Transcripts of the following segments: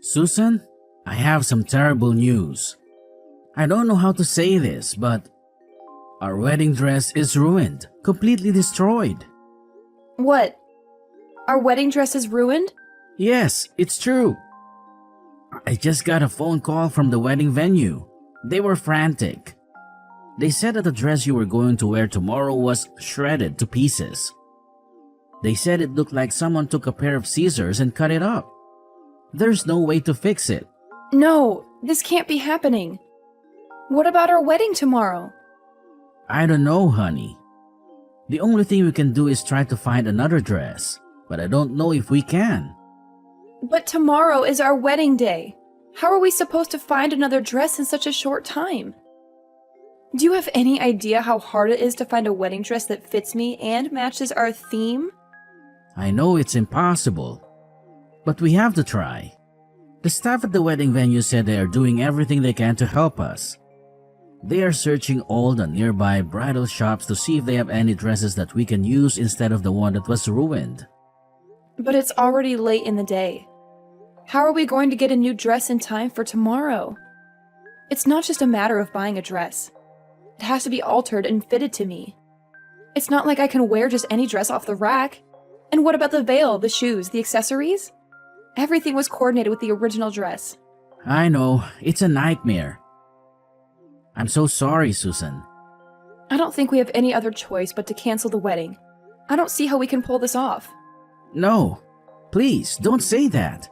Susan, I have some terrible news. I don't know how to say this, but our wedding dress is ruined, completely destroyed. What? Our wedding dress is ruined? Yes, it's true. I just got a phone call from the wedding venue. They were frantic. They said that the dress you were going to wear tomorrow was shredded to pieces. They said it looked like someone took a pair of scissors and cut it up. There's no way to fix it. No, this can't be happening. What about our wedding tomorrow? I don't know, honey. The only thing we can do is try to find another dress, but I don't know if we can. But tomorrow is our wedding day. How are we supposed to find another dress in such a short time? Do you have any idea how hard it is to find a wedding dress that fits me and matches our theme? I know it's impossible, but we have to try. The staff at the wedding venue said they are doing everything they can to help us. They are searching all the nearby bridal shops to see if they have any dresses that we can use instead of the one that was ruined. But it's already late in the day. How are we going to get a new dress in time for tomorrow? It's not just a matter of buying a dress. It has to be altered and fitted to me. It's not like I can wear just any dress off the rack. And what about the veil, the shoes, the accessories? Everything was coordinated with the original dress. I know, it's a nightmare. I'm so sorry, Susan. I don't think we have any other choice but to cancel the wedding. I don't see how we can pull this off. No, please don't say that.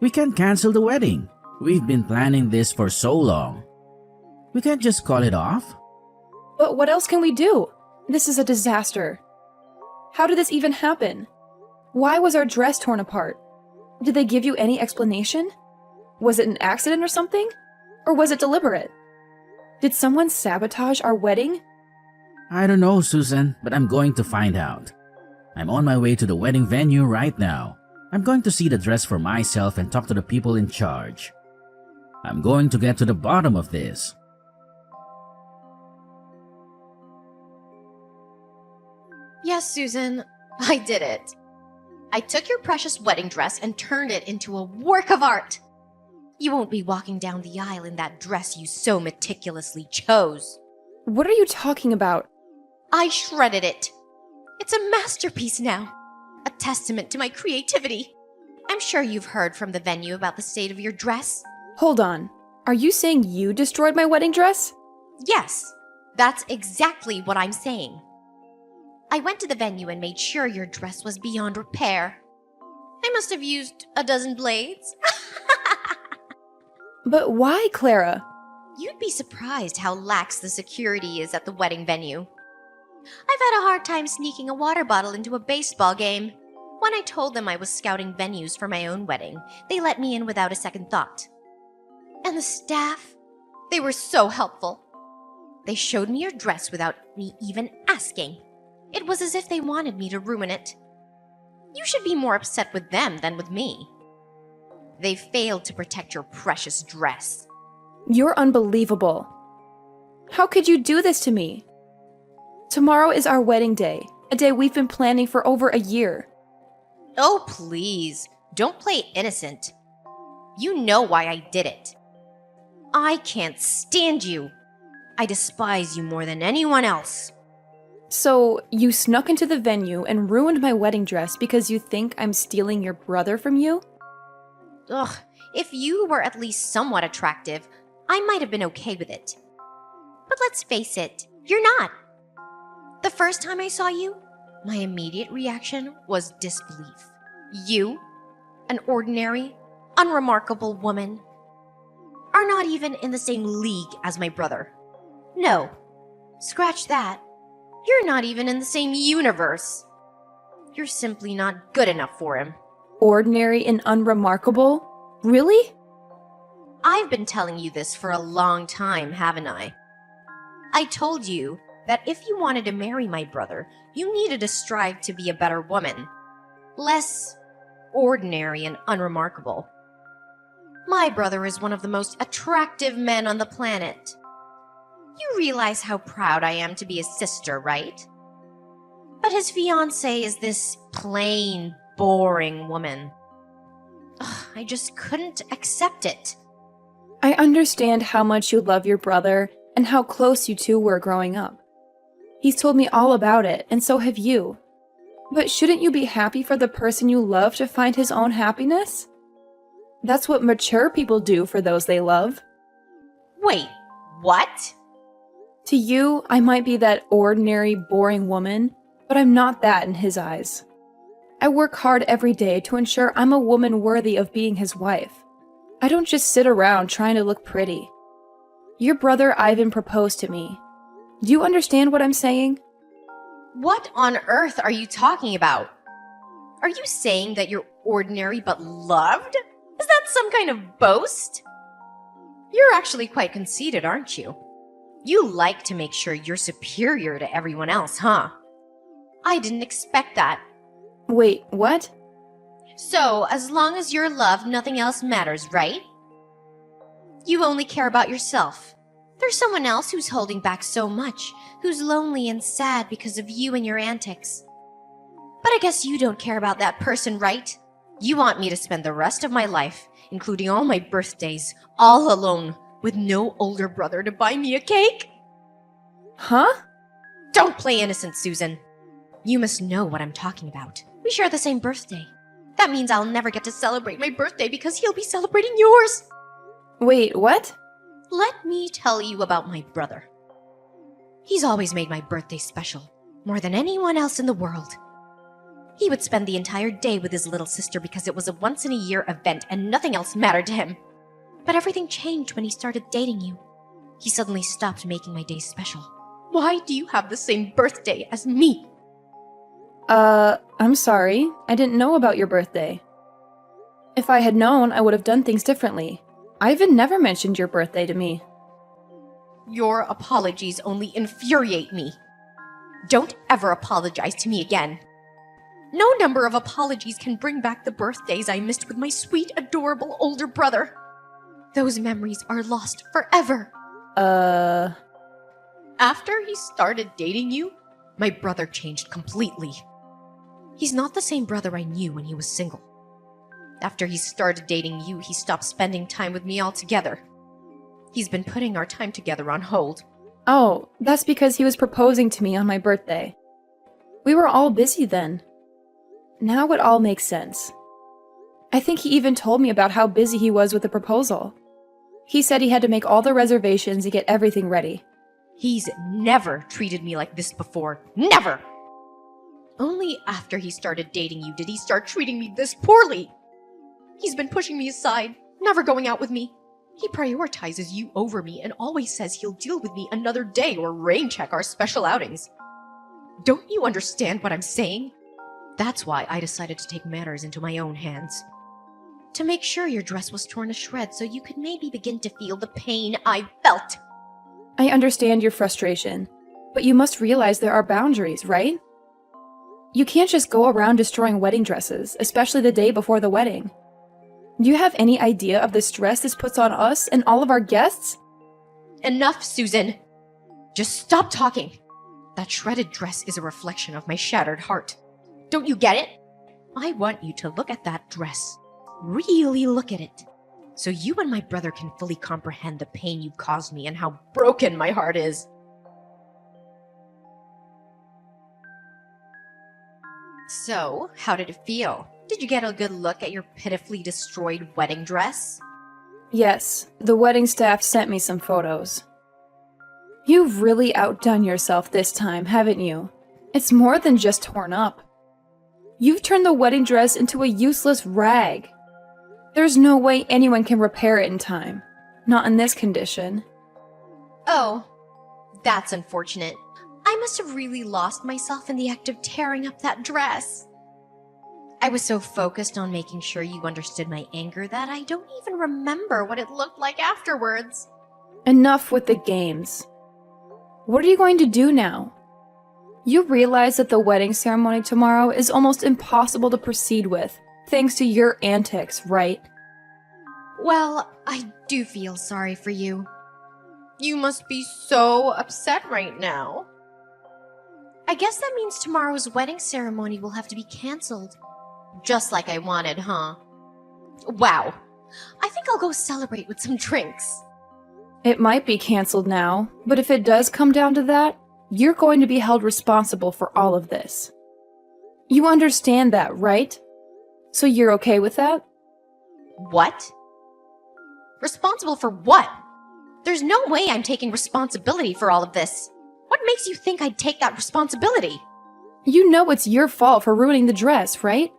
We can't cancel the wedding. We've been planning this for so long. We can't just call it off. But what else can we do? This is a disaster. How did this even happen? Why was our dress torn apart? Did they give you any explanation? Was it an accident or something? Or was it deliberate? Did someone sabotage our wedding? I don't know, Susan, but I'm going to find out. I'm on my way to the wedding venue right now. I'm going to see the dress for myself and talk to the people in charge. I'm going to get to the bottom of this. Yes, Susan, I did it. I took your precious wedding dress and turned it into a work of art. You won't be walking down the aisle in that dress you so meticulously chose. What are you talking about? I shredded it. It's a masterpiece now, a testament to my creativity. I'm sure you've heard from the venue about the state of your dress. Hold on. Are you saying you destroyed my wedding dress? Yes, that's exactly what I'm saying. I went to the venue and made sure your dress was beyond repair. I must have used a dozen blades. But why, Clara? You'd be surprised how lax the security is at the wedding venue. I've had a hard time sneaking a water bottle into a baseball game. When I told them I was scouting venues for my own wedding, they let me in without a second thought. And the staff, they were so helpful. They showed me your dress without me even asking. It was as if they wanted me to ruin it. You should be more upset with them than with me. They failed to protect your precious dress. You're unbelievable. How could you do this to me? Tomorrow is our wedding day, a day we've been planning for over a year. Oh, please, don't play innocent. You know why I did it. I can't stand you. I despise you more than anyone else. So, you snuck into the venue and ruined my wedding dress because you think I'm stealing your brother from you? Ugh, if you were at least somewhat attractive, I might have been okay with it. But let's face it, you're not. The first time I saw you, my immediate reaction was disbelief. You, an ordinary, unremarkable woman, are not even in the same league as my brother. No, scratch that. You're not even in the same universe. You're simply not good enough for him. Ordinary and unremarkable? Really? I've been telling you this for a long time, haven't I? I told you that if you wanted to marry my brother, you needed to strive to be a better woman. Less ordinary and unremarkable. My brother is one of the most attractive men on the planet. You realize how proud I am to be his sister, right? But his fiancée is this plain, boring woman. I just couldn't accept it. I understand how much you love your brother and how close you two were growing up. He's told me all about it, and so have you. But shouldn't you be happy for the person you love to find his own happiness? That's what mature people do for those they love. Wait, what? To you, I might be that ordinary, boring woman, but I'm not that in his eyes. I work hard every day to ensure I'm a woman worthy of being his wife. I don't just sit around trying to look pretty. Your brother Ivan proposed to me. Do you understand what I'm saying? What on earth are you talking about? Are you saying that you're ordinary but loved? Is that some kind of boast? You're actually quite conceited, aren't you? You like to make sure you're superior to everyone else, huh? I didn't expect that. Wait, what? So, as long as you're loved, nothing else matters, right? You only care about yourself. There's someone else who's holding back so much, who's lonely and sad because of you and your antics. But I guess you don't care about that person, right? You want me to spend the rest of my life, including all my birthdays, all alone, with no older brother to buy me a cake? Huh? Don't play innocent, Susan. You must know what I'm talking about. We share the same birthday. That means I'll never get to celebrate my birthday because he'll be celebrating yours. Wait, what? Let me tell you about my brother. He's always made my birthday special, more than anyone else in the world. He would spend the entire day with his little sister because it was a once-in-a-year event and nothing else mattered to him. But everything changed when he started dating you. He suddenly stopped making my days special. Why do you have the same birthday as me? I'm sorry. I didn't know about your birthday. If I had known, I would have done things differently. Ivan never mentioned your birthday to me. Your apologies only infuriate me. Don't ever apologize to me again. No number of apologies can bring back the birthdays I missed with my sweet, adorable older brother. Those memories are lost forever. After he started dating you, my brother changed completely. He's not the same brother I knew when he was single. After he started dating you, he stopped spending time with me altogether. He's been putting our time together on hold. Oh, that's because he was proposing to me on my birthday. We were all busy then. Now it all makes sense. I think he even told me about how busy he was with the proposal. He said he had to make all the reservations and get everything ready. He's never treated me like this before. Never! Only after he started dating you did he start treating me this poorly. He's been pushing me aside, never going out with me. He prioritizes you over me and always says he'll deal with me another day or rain check our special outings. Don't you understand what I'm saying? That's why I decided to take matters into my own hands. To make sure your dress was torn to shreds so you could maybe begin to feel the pain I felt. I understand your frustration, but you must realize there are boundaries, right? You can't just go around destroying wedding dresses, especially the day before the wedding. Do you have any idea of the stress this puts on us and all of our guests? Enough, Susan. Just stop talking. That shredded dress is a reflection of my shattered heart. Don't you get it? I want you to look at that dress. Really look at it. So you and my brother can fully comprehend the pain you caused me and how broken my heart is. So, how did it feel? Did you get a good look at your pitifully destroyed wedding dress? Yes, the wedding staff sent me some photos. You've really outdone yourself this time, haven't you? It's more than just torn up. You've turned the wedding dress into a useless rag. There's no way anyone can repair it in time. Not in this condition. Oh, that's unfortunate. I must have really lost myself in the act of tearing up that dress. I was so focused on making sure you understood my anger that I don't even remember what it looked like afterwards. Enough with the games. What are you going to do now? You realize that the wedding ceremony tomorrow is almost impossible to proceed with, thanks to your antics, right? Well, I do feel sorry for you. You must be so upset right now. I guess that means tomorrow's wedding ceremony will have to be canceled. Just like I wanted, huh? Wow. I think I'll go celebrate with some drinks. It might be canceled now, but if it does come down to that, you're going to be held responsible for all of this. You understand that, right? So you're okay with that? What? Responsible for what? There's no way I'm taking responsibility for all of this. What makes you think I'd take that responsibility? You know it's your fault for ruining the dress, right?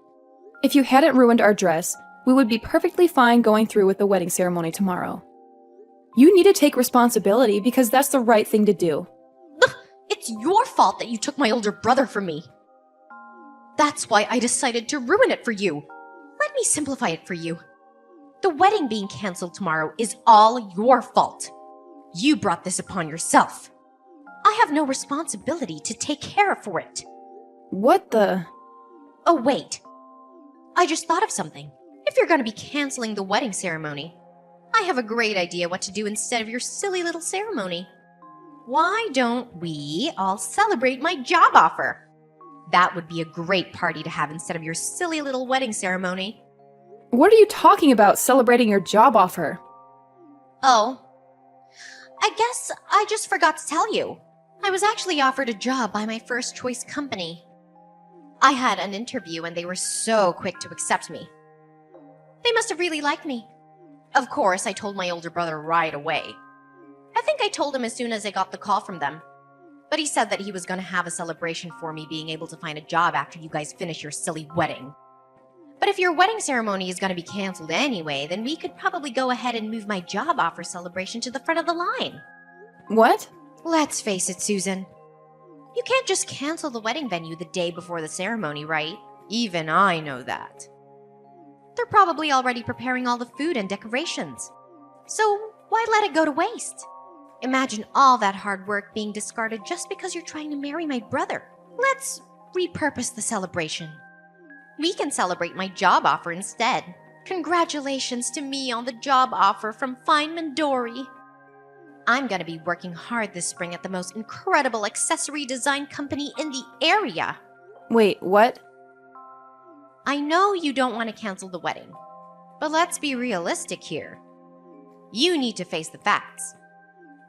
If you hadn't ruined our dress, we would be perfectly fine going through with the wedding ceremony tomorrow. You need to take responsibility because that's the right thing to do. It's your fault that you took my older brother from me. That's why I decided to ruin it for you. Let me simplify it for you. The wedding being canceled tomorrow is all your fault. You brought this upon yourself. I have no responsibility to take care for it. What the? Oh, wait. I just thought of something. If you're going to be canceling the wedding ceremony, I have a great idea what to do instead of your silly little ceremony. Why don't we all celebrate my job offer? That would be a great party to have instead of your silly little wedding ceremony. What are you talking about, celebrating your job offer? Oh, I guess I just forgot to tell you. I was actually offered a job by my first choice company. I had an interview and they were so quick to accept me. They must have really liked me. Of course, I told my older brother right away. I think I told him as soon as I got the call from them. But he said that he was going to have a celebration for me being able to find a job after you guys finish your silly wedding. But if your wedding ceremony is going to be canceled anyway, then we could probably go ahead and move my job offer celebration to the front of the line. What? Let's face it, Susan. You can't just cancel the wedding venue the day before the ceremony, right? Even I know that. They're probably already preparing all the food and decorations. So why let it go to waste? Imagine all that hard work being discarded just because you're trying to marry my brother. Let's repurpose the celebration. We can celebrate my job offer instead. Congratulations to me on the job offer from Feynman Dory. I'm going to be working hard this spring at the most incredible accessory design company in the area. Wait, what? I know you don't want to cancel the wedding, but let's be realistic here. You need to face the facts.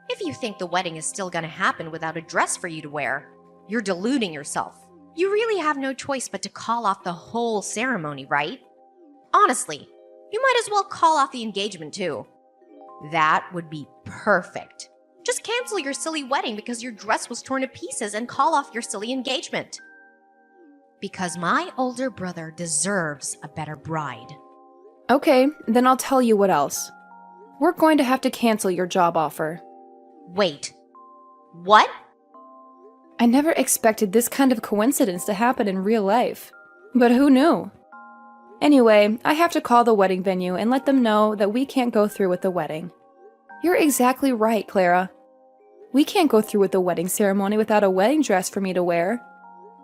If you think the wedding is still going to happen without a dress for you to wear, you're deluding yourself. You really have no choice but to call off the whole ceremony, right? Honestly, you might as well call off the engagement too. That would be perfect. Just cancel your silly wedding because your dress was torn to pieces and call off your silly engagement. Because my older brother deserves a better bride. Okay, then I'll tell you what else. We're going to have to cancel your job offer. Wait. What? I never expected this kind of coincidence to happen in real life. But who knew? Anyway, I have to call the wedding venue and let them know that we can't go through with the wedding. You're exactly right, Clara. We can't go through with the wedding ceremony without a wedding dress for me to wear.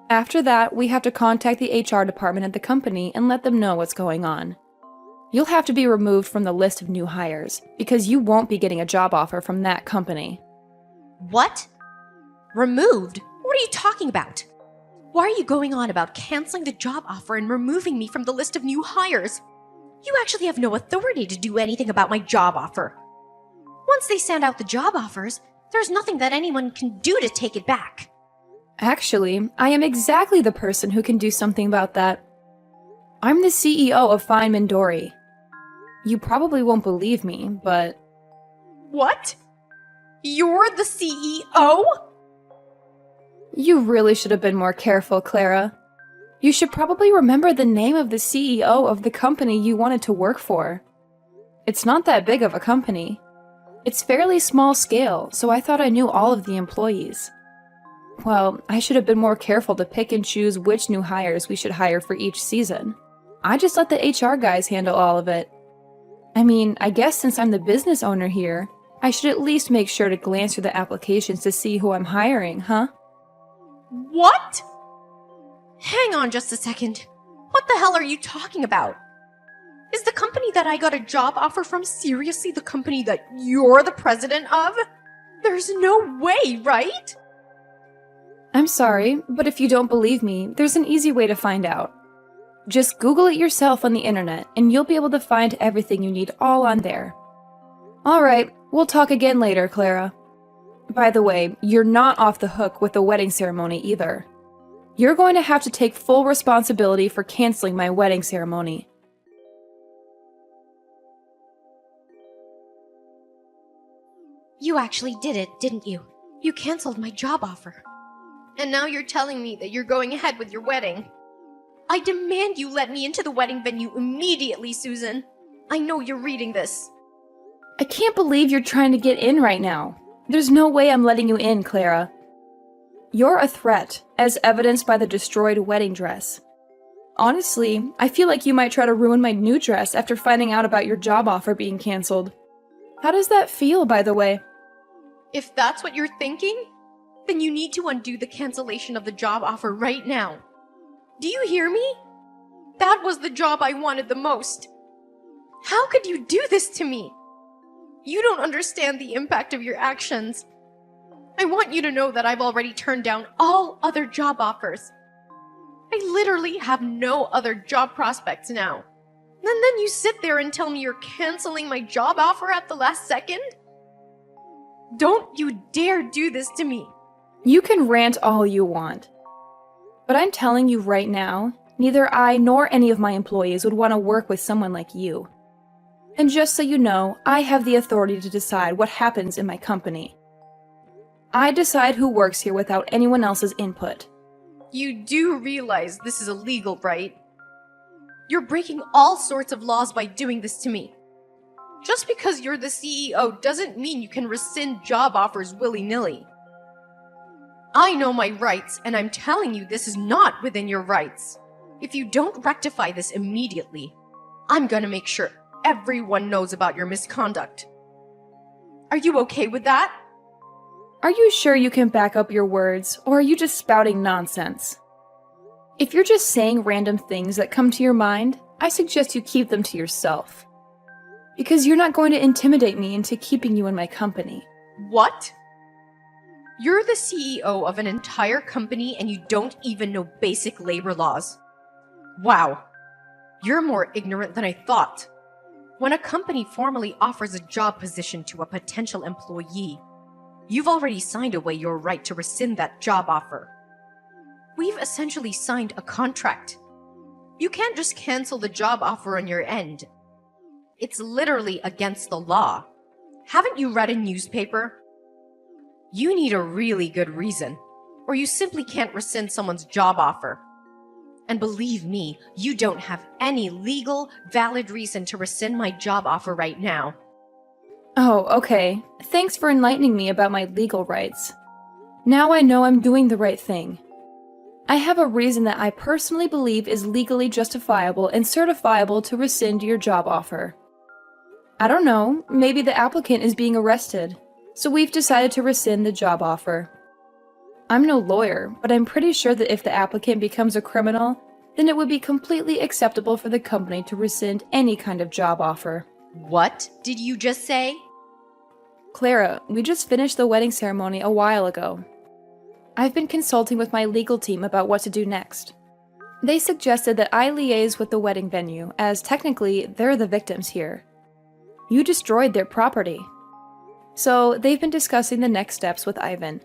After that, we have to contact the HR department at the company and let them know what's going on. You'll have to be removed from the list of new hires, because you won't be getting a job offer from that company. What? Removed? What are you talking about? Why are you going on about canceling the job offer and removing me from the list of new hires? You actually have no authority to do anything about my job offer. Once they send out the job offers, there's nothing that anyone can do to take it back. Actually, I am exactly the person who can do something about that. I'm the CEO of Feynman Dory. You probably won't believe me, but... What? You're the CEO? You really should have been more careful, Clara. You should probably remember the name of the CEO of the company you wanted to work for. It's not that big of a company. It's fairly small scale, so I thought I knew all of the employees. Well, I should have been more careful to pick and choose which new hires we should hire for each season. I just let the HR guys handle all of it. I mean, I guess since I'm the business owner here, I should at least make sure to glance through the applications to see who I'm hiring, huh? What? Hang on just a second. What the hell are you talking about? Is the company that I got a job offer from seriously the company that you're the president of? There's no way, right? I'm sorry, but if you don't believe me, there's an easy way to find out. Just Google it yourself on the internet, and you'll be able to find everything you need all on there. Alright, we'll talk again later, Clara. By the way, you're not off the hook with the wedding ceremony either. You're going to have to take full responsibility for canceling my wedding ceremony. You actually did it, didn't you? You canceled my job offer. And now you're telling me that you're going ahead with your wedding. I demand you let me into the wedding venue immediately, Susan. I know you're reading this. I can't believe you're trying to get in right now. There's no way I'm letting you in, Clara. You're a threat, as evidenced by the destroyed wedding dress. Honestly, I feel like you might try to ruin my new dress after finding out about your job offer being canceled. How does that feel, by the way? If that's what you're thinking, then you need to undo the cancellation of the job offer right now. Do you hear me? That was the job I wanted the most. How could you do this to me? You don't understand the impact of your actions. I want you to know that I've already turned down all other job offers. I literally have no other job prospects now. And then you sit there and tell me you're canceling my job offer at the last second? Don't you dare do this to me. You can rant all you want. But I'm telling you right now, neither I nor any of my employees would want to work with someone like you. And just so you know, I have the authority to decide what happens in my company. I decide who works here without anyone else's input. You do realize this is illegal, right? You're breaking all sorts of laws by doing this to me. Just because you're the CEO doesn't mean you can rescind job offers willy-nilly. I know my rights, and I'm telling you this is not within your rights. If you don't rectify this immediately, I'm gonna make sure everyone knows about your misconduct. Are you okay with that? Are you sure you can back up your words, or are you just spouting nonsense? If you're just saying random things that come to your mind, I suggest you keep them to yourself. Because you're not going to intimidate me into keeping you in my company. What? You're the CEO of an entire company and you don't even know basic labor laws. Wow. You're more ignorant than I thought. When a company formally offers a job position to a potential employee, you've already signed away your right to rescind that job offer. We've essentially signed a contract. You can't just cancel the job offer on your end. It's literally against the law. Haven't you read a newspaper? You need a really good reason, or you simply can't rescind someone's job offer. And believe me, you don't have any legal, valid reason to rescind my job offer right now. Oh, okay. Thanks for enlightening me about my legal rights. Now I know I'm doing the right thing. I have a reason that I personally believe is legally justifiable and certifiable to rescind your job offer. I don't know, maybe the applicant is being arrested, so we've decided to rescind the job offer. I'm no lawyer, but I'm pretty sure that if the applicant becomes a criminal, then it would be completely acceptable for the company to rescind any kind of job offer. What did you just say? Clara, we just finished the wedding ceremony a while ago. I've been consulting with my legal team about what to do next. They suggested that I liaise with the wedding venue, as technically they're the victims here. You destroyed their property. So they've been discussing the next steps with Ivan.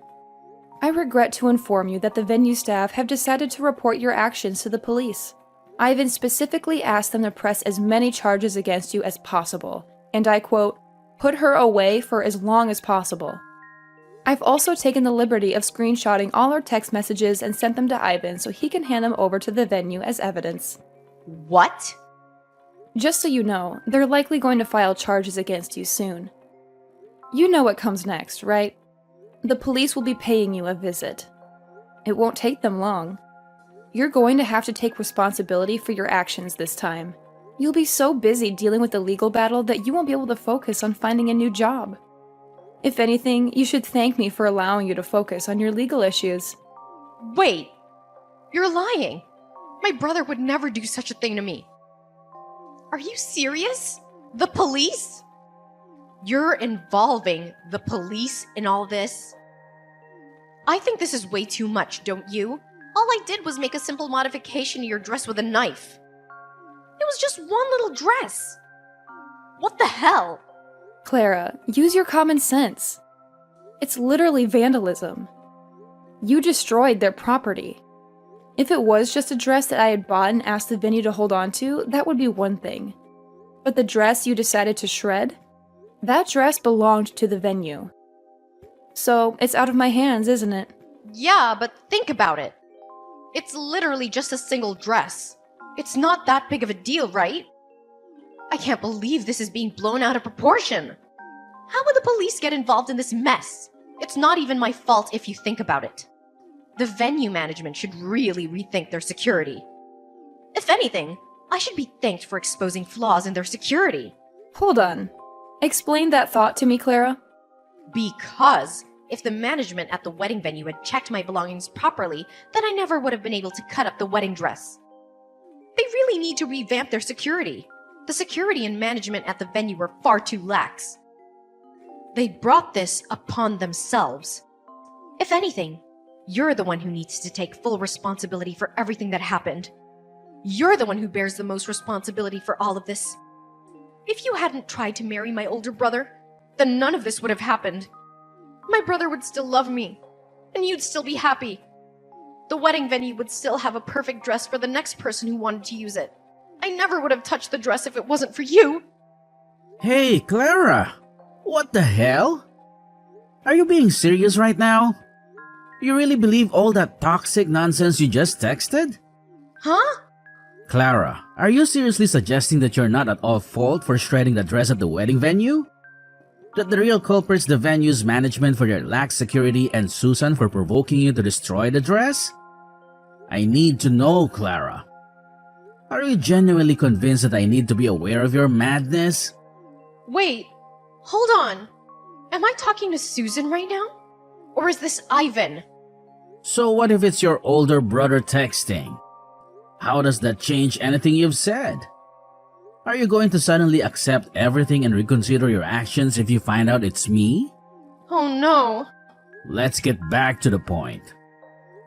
I regret to inform you that the venue staff have decided to report your actions to the police. Ivan specifically asked them to press as many charges against you as possible, and I quote, "put her away for as long as possible." I've also taken the liberty of screenshotting all our text messages and sent them to Ivan so he can hand them over to the venue as evidence. What? Just so you know, they're likely going to file charges against you soon. You know what comes next, right? The police will be paying you a visit. It won't take them long. You're going to have to take responsibility for your actions this time. You'll be so busy dealing with the legal battle that you won't be able to focus on finding a new job. If anything, you should thank me for allowing you to focus on your legal issues. Wait! You're lying! My brother would never do such a thing to me. Are you serious? The police? You're involving the police in all this? I think this is way too much, don't you? All I did was make a simple modification to your dress with a knife. was just one little dress. What the hell? Clara, use your common sense. It's literally vandalism. You destroyed their property. If it was just a dress that I had bought and asked the venue to hold on to, that would be one thing. But the dress you decided to shred? That dress belonged to the venue. So, it's out of my hands, isn't it? Yeah, but think about it. It's literally just a single dress. It's not that big of a deal, right? I can't believe this is being blown out of proportion. How would the police get involved in this mess? It's not even my fault if you think about it. The venue management should really rethink their security. If anything, I should be thanked for exposing flaws in their security. Hold on. Explain that thought to me, Clara. Because if the management at the wedding venue had checked my belongings properly, then I never would have been able to cut up the wedding dress. They really need to revamp their security. The security and management at the venue were far too lax. They brought this upon themselves. If anything, you're the one who needs to take full responsibility for everything that happened. You're the one who bears the most responsibility for all of this. If you hadn't tried to marry my older brother, then none of this would have happened. My brother would still love me, and you'd still be happy. The wedding venue would still have a perfect dress for the next person who wanted to use it. I never would have touched the dress if it wasn't for you. Hey, Clara! What the hell? Are you being serious right now? You really believe all that toxic nonsense you just texted? Huh? Clara, are you seriously suggesting that you're not at all fault for shredding the dress at the wedding venue? That the real culprit's the venue's management for their lax security and Susan for provoking you to destroy the dress? I need to know, Clara. Are you genuinely convinced that I need to be aware of your madness? Wait, hold on. Am I talking to Susan right now? Or is this Ivan? So what if it's your older brother texting? How does that change anything you've said? Are you going to suddenly accept everything and reconsider your actions if you find out it's me? Oh no. Let's get back to the point.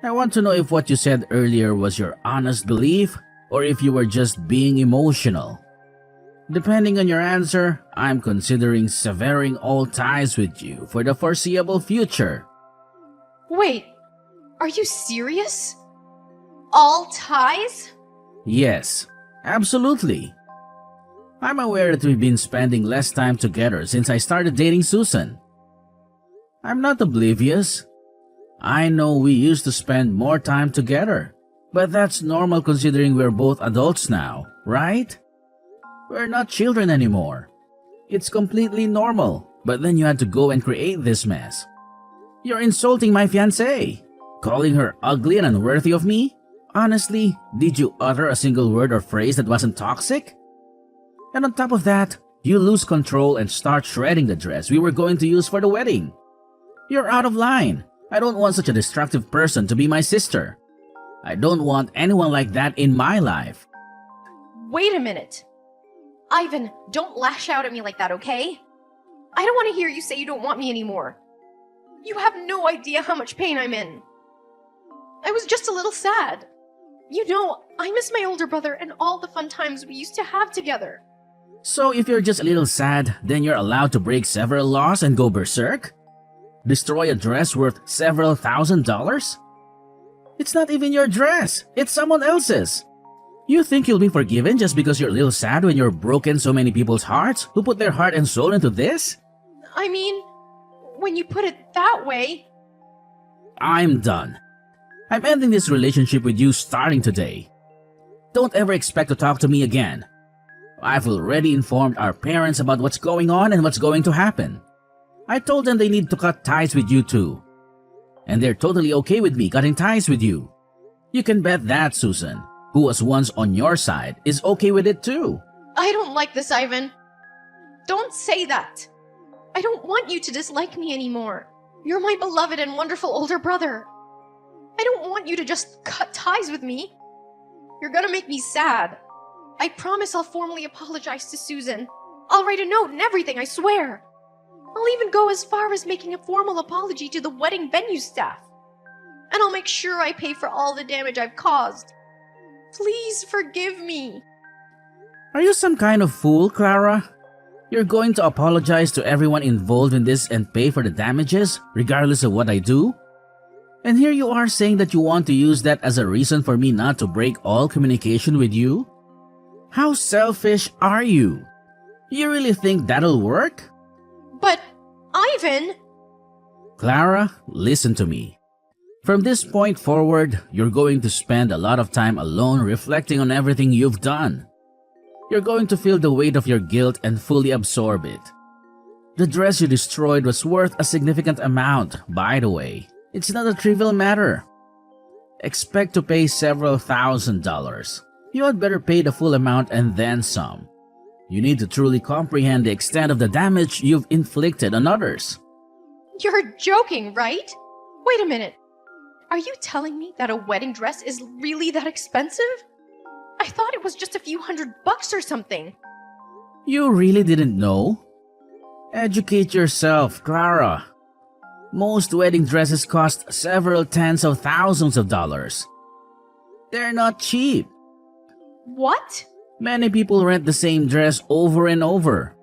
I want to know if what you said earlier was your honest belief or if you were just being emotional. Depending on your answer, I'm considering severing all ties with you for the foreseeable future. Wait, are you serious? All ties? Yes, absolutely. I'm aware that we've been spending less time together since I started dating Susan. I'm not oblivious. I know we used to spend more time together, but that's normal considering we're both adults now, right? We're not children anymore. It's completely normal, but then you had to go and create this mess. You're insulting my fiancée, calling her ugly and unworthy of me? Honestly, did you utter a single word or phrase that wasn't toxic? And on top of that, you lose control and start shredding the dress we were going to use for the wedding. You're out of line. I don't want such a destructive person to be my sister. I don't want anyone like that in my life. Wait a minute. Ivan, don't lash out at me like that, okay? I don't want to hear you say you don't want me anymore. You have no idea how much pain I'm in. I was just a little sad. You know, I miss my older brother and all the fun times we used to have together. So if you're just a little sad, then you're allowed to break several laws and go berserk? Destroy a dress worth several $1,000s? It's not even your dress, it's someone else's. You think you'll be forgiven just because you're a little sad when you're broken so many people's hearts who put their heart and soul into this? I mean, when you put it that way... I'm done. I'm ending this relationship with you starting today. Don't ever expect to talk to me again. I've already informed our parents about what's going on and what's going to happen. I told them they need to cut ties with you too. And they're totally okay with me cutting ties with you. You can bet that Susan, who was once on your side, is okay with it too. I don't like this, Ivan. Don't say that. I don't want you to dislike me anymore. You're my beloved and wonderful older brother. I don't want you to just cut ties with me. You're gonna make me sad. I promise I'll formally apologize to Susan. I'll write a note and everything, I swear. I'll even go as far as making a formal apology to the wedding venue staff. And I'll make sure I pay for all the damage I've caused. Please forgive me. Are you some kind of fool, Clara? You're going to apologize to everyone involved in this and pay for the damages, regardless of what I do? And here you are saying that you want to use that as a reason for me not to break all communication with you? How selfish are you? You really think that'll work? But, Ivan! Clara, listen to me. From this point forward, you're going to spend a lot of time alone reflecting on everything you've done. You're going to feel the weight of your guilt and fully absorb it. The dress you destroyed was worth a significant amount, by the way. It's not a trivial matter. Expect to pay several $1,000s. You had better pay the full amount and then some. You need to truly comprehend the extent of the damage you've inflicted on others. You're joking, right? Wait a minute. Are you telling me that a wedding dress is really that expensive? I thought it was just a few $100 or something. You really didn't know? Educate yourself, Clara. Most wedding dresses cost several tens of thousands of dollars. They're not cheap. What? Many people rent the same dress over and over.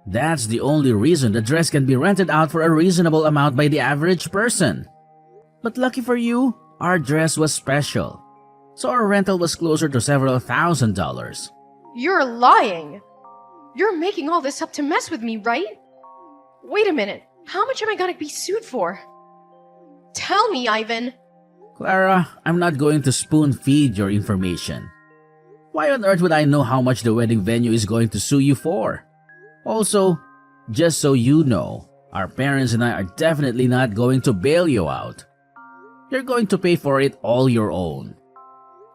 That's the only reason the dress can be rented out for a reasonable amount by the average person. But lucky for you, our dress was special. So our rental was closer to several $1,000s. You're lying. You're making all this up to mess with me, right? Wait a minute. How much am I gonna be sued for? Tell me, Ivan. Clara, I'm not going to spoon-feed your information. Why on earth would I know how much the wedding venue is going to sue you for? Also, just so you know, our parents and I are definitely not going to bail you out. You're going to pay for it all your own.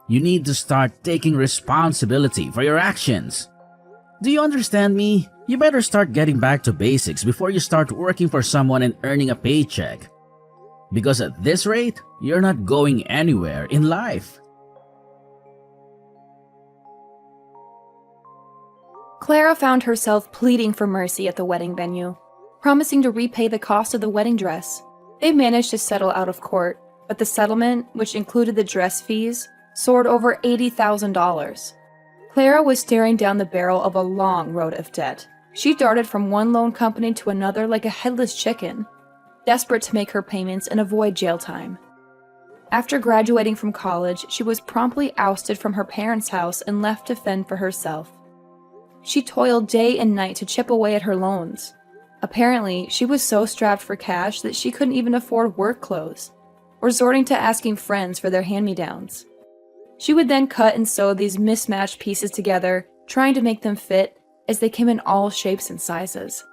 You need to start taking responsibility for your actions. Do you understand me? You better start getting back to basics before you start working for someone and earning a paycheck. Because at this rate, you're not going anywhere in life. Clara found herself pleading for mercy at the wedding venue, promising to repay the cost of the wedding dress. They managed to settle out of court, but the settlement, which included the dress fees, soared over $80,000. Clara was staring down the barrel of a long road of debt. She darted from one loan company to another like a headless chicken, desperate to make her payments and avoid jail time. After graduating from college, she was promptly ousted from her parents' house and left to fend for herself. She toiled day and night to chip away at her loans. Apparently, she was so strapped for cash that she couldn't even afford work clothes, resorting to asking friends for their hand-me-downs. She would then cut and sew these mismatched pieces together, trying to make them fit, as they came in all shapes and sizes.